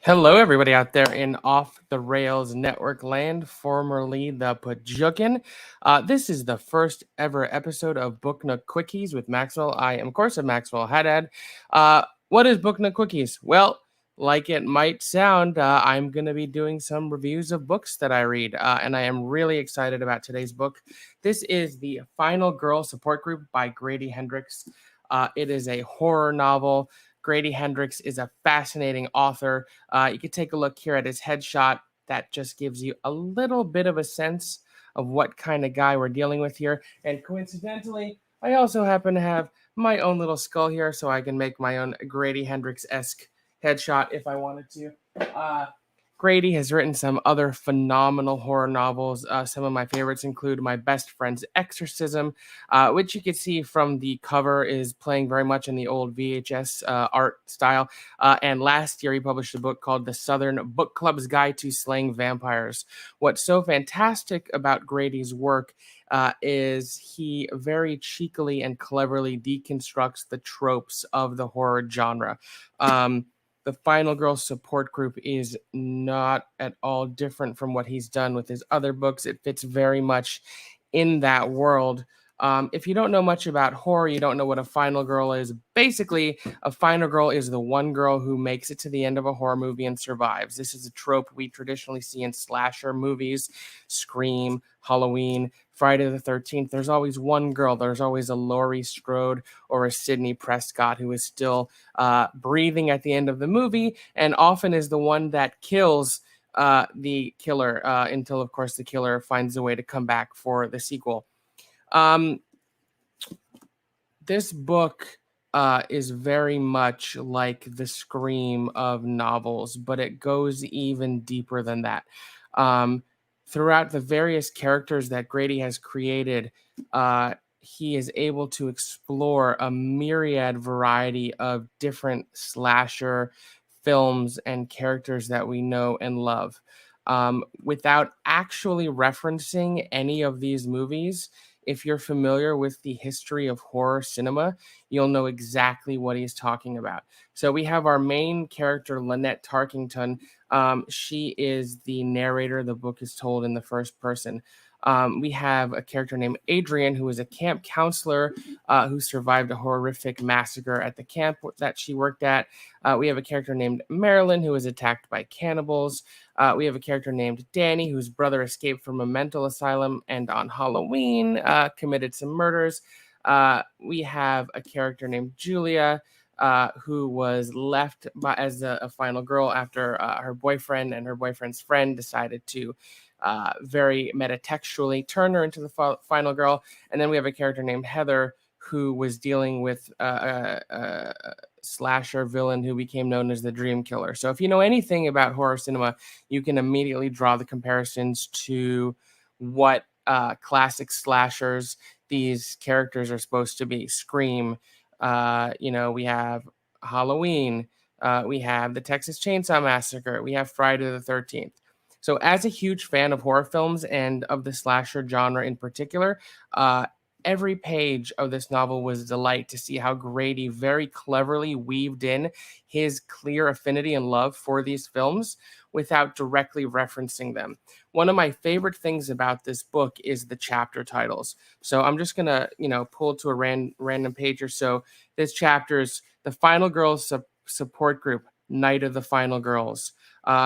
Hello, everybody out there in Off the Rails Network land, formerly the Pajukin. This is the first ever episode of Book Nook Quickies with Maxwell. I am, of course, a Maxwell Haddad. What is Book Nook Quickies? Well, like it might sound, I'm going to be doing some reviews of books that I read, and I am really excited about today's book. This is The Final Girl Support Group by Grady Hendrix. It is a horror novel. Grady Hendrix is a fascinating author. You can take a look here at his headshot. That just gives you a little bit of a sense of what kind of guy we're dealing with here. And coincidentally, I also happen to have my own little skull here, so I can make my own Grady Hendrix-esque headshot if I wanted to. Grady has written some other phenomenal horror novels. Some of my favorites include My Best Friend's Exorcism, which you can see from the cover is playing very much in the old VHS art style. And last year, he published a book called The Southern Book Club's Guide to Slaying Vampires. What's so fantastic about Grady's work is he very cheekily and cleverly deconstructs the tropes of the horror genre. The Final Girl Support Group is not at all different from what he's done with his other books. It fits very much in that world. If you don't know much about horror, you don't know what a final girl is. Basically, a final girl is the one girl who makes it to the end of a horror movie and survives. This is a trope we traditionally see in slasher movies, Scream, Halloween, Friday the 13th. There's always one girl. There's always a Laurie Strode or a Sidney Prescott who is still breathing at the end of the movie, and often is the one that kills the killer until, of course, the killer finds a way to come back for the sequel. This book is very much like the Scream of novels, but it goes even deeper than that. Throughout the various characters that Grady has created, he is able to explore a myriad variety of different slasher films and characters that we know and love. Without actually referencing any of these movies, if you're familiar with the history of horror cinema, you'll know exactly what he's talking about. So we have our main character, Lynette Tarkington. She is the narrator. The book is told in the first person. We have a character named Adrian, who is a camp counselor who survived a horrific massacre at the camp that she worked at. We have a character named Marilyn, who was attacked by cannibals. We have a character named Danny, whose brother escaped from a mental asylum and on Halloween committed some murders. We have a character named Julia, who was left as a final girl after her boyfriend and her boyfriend's friend decided to very metatextually turn her into the final girl. And then we have a character named Heather, who was dealing with a slasher villain who became known as the Dream Killer. So if you know anything about horror cinema, you can immediately draw the comparisons to what classic slashers these characters are supposed to be. Scream, we have Halloween, we have the Texas Chainsaw Massacre, we have Friday the 13th. So as a huge fan of horror films and of the slasher genre in particular, every page of this novel was a delight to see how Grady very cleverly weaved in his clear affinity and love for these films without directly referencing them. One of my favorite things about this book is the chapter titles. So I'm just gonna, pull to a random page or so. This chapter is The Final Girls Support Group, Night of the Final Girls.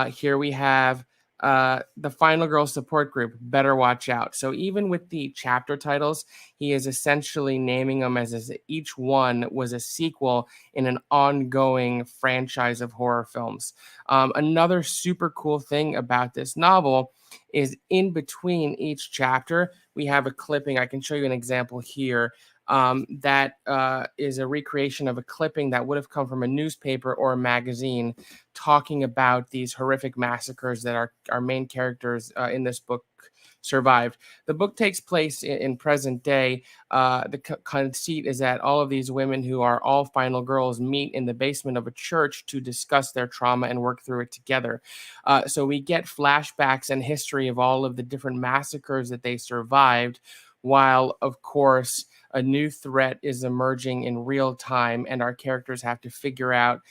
Here we have the Final Girl Support Group, Better Watch Out. So even with the chapter titles, he is essentially naming them as each one was a sequel in an ongoing franchise of horror films. Another super cool thing about this novel is in between each chapter, we have a clipping. I can show you an example here. That is a recreation of a clipping that would have come from a newspaper or a magazine talking about these horrific massacres that our main characters in this book survived. The book takes place in present day. The conceit is that all of these women who are all final girls meet in the basement of a church to discuss their trauma and work through it together. So we get flashbacks and history of all of the different massacres that they survived, while, of course, a new threat is emerging in real time, and our characters have to figure out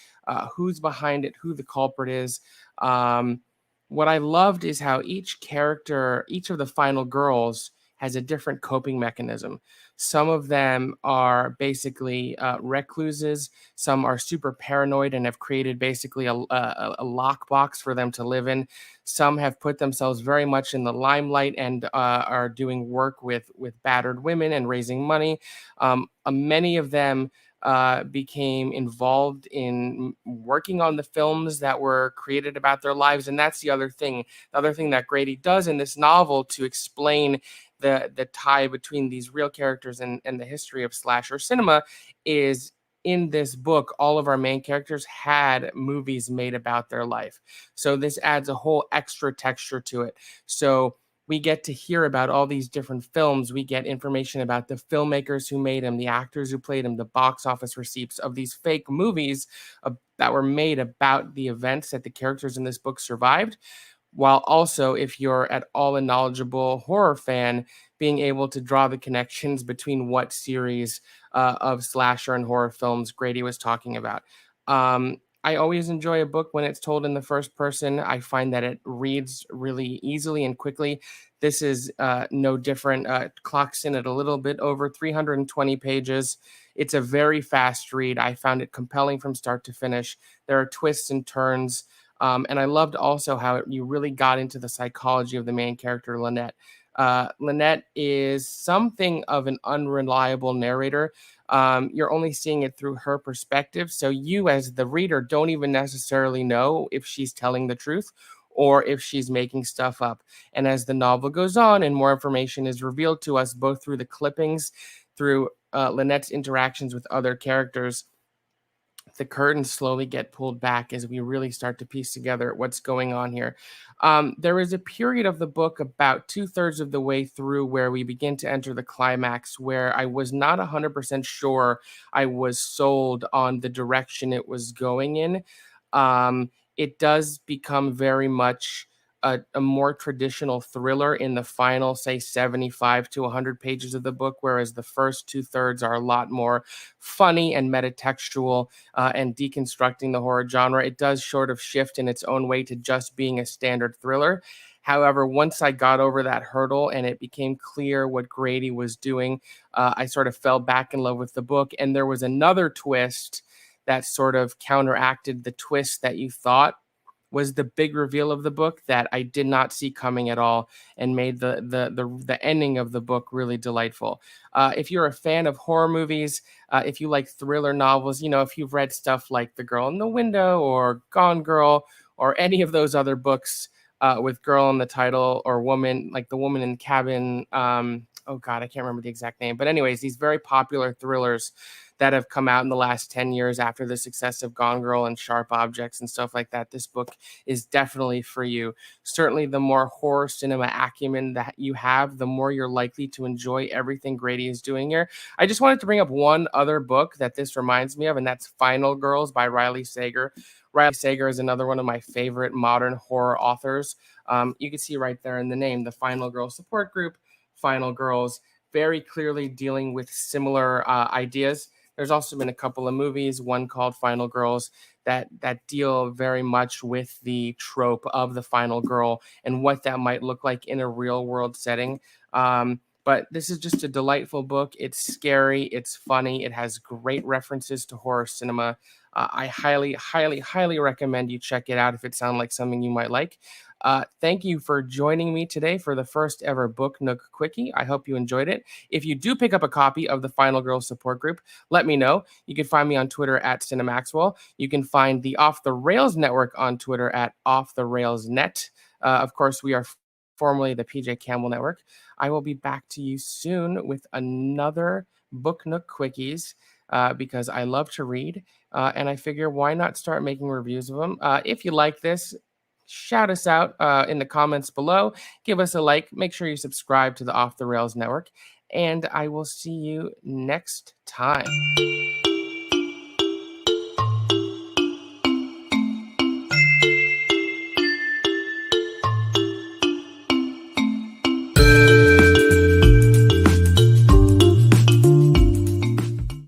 who's behind it, who the culprit is. Um, what I loved is how each character, each of the final girls, has a different coping mechanism. Some of them are basically recluses. Some are super paranoid and have created basically a lockbox for them to live in. Some have put themselves very much in the limelight and are doing work with battered women and raising money. Many of them became involved in working on the films that were created about their lives. And that's the other thing. The other thing that Grady does in this novel to explain the tie between these real characters and the history of slasher cinema is in this book, all of our main characters had movies made about their life. So this adds a whole extra texture to it. So we get to hear about all these different films. We get information about the filmmakers who made them, the actors who played them, the box office receipts of these fake movies that were made about the events that the characters in this book survived, while also, if you're at all a knowledgeable horror fan, being able to draw the connections between what series of slasher and horror films Grady was talking about. I always enjoy a book when it's told in the first person. I find that it reads really easily and quickly. This is no different. Clocks in at a little bit over 320 pages. It's a very fast read. I found it compelling from start to finish. There are twists and turns. And I loved also how you really got into the psychology of the main character, Lynette. Lynette is something of an unreliable narrator. You're only seeing it through her perspective. So you, as the reader, don't even necessarily know if she's telling the truth or if she's making stuff up. And as the novel goes on and more information is revealed to us, both through the clippings, through Lynette's interactions with other characters, the curtains slowly get pulled back as we really start to piece together what's going on here. There is a period of the book about 2/3 of the way through where we begin to enter the climax, where I was not 100% sure I was sold on the direction it was going in. It does become very much a more traditional thriller in the final, say, 75 to 100 pages of the book, whereas the first 2/3 are a lot more funny and metatextual and deconstructing the horror genre. It does sort of shift in its own way to just being a standard thriller. However, once I got over that hurdle and it became clear what Grady was doing, I sort of fell back in love with the book. And there was another twist that sort of counteracted the twist that you thought was the big reveal of the book that I did not see coming at all, and made the ending of the book really delightful. If you're a fan of horror movies, if you like thriller novels, if you've read stuff like The Girl in the Window or Gone Girl or any of those other books with girl in the title or woman, like The Woman in the Cabin. Oh God, I can't remember the exact name. But anyways, these very popular thrillers that have come out in the last 10 years after the success of Gone Girl and Sharp Objects and stuff like that, this book is definitely for you. Certainly, the more horror cinema acumen that you have, the more you're likely to enjoy everything Grady is doing here. I just wanted to bring up one other book that this reminds me of, and that's Final Girls by Riley Sager. Riley Sager is another one of my favorite modern horror authors. You can see right there in the name, the Final Girls Support Group, Final Girls, very clearly dealing with similar ideas. There's also been a couple of movies, one called Final Girls, that deal very much with the trope of the final girl and what that might look like in a real world setting. But this is just a delightful book. It's scary, it's funny, it has great references to horror cinema. I highly, highly, highly recommend you check it out if it sounds like something you might like. Thank you for joining me today for the first ever Book Nook Quickie. I hope you enjoyed it. If you do pick up a copy of the Final Girls Support Group, let me know. You can find me on Twitter at Cinemaxwell. You can find the Off the Rails Network on Twitter at Off the Rails Net. Of course, we are formerly the PJ Campbell Network. I will be back to you soon with another Book Nook Quickies because I love to read. And I figure why not start making reviews of them? If you like this, shout us out in the comments below. Give us a like. Make sure you subscribe to the Off the Rails Network. And I will see you next time.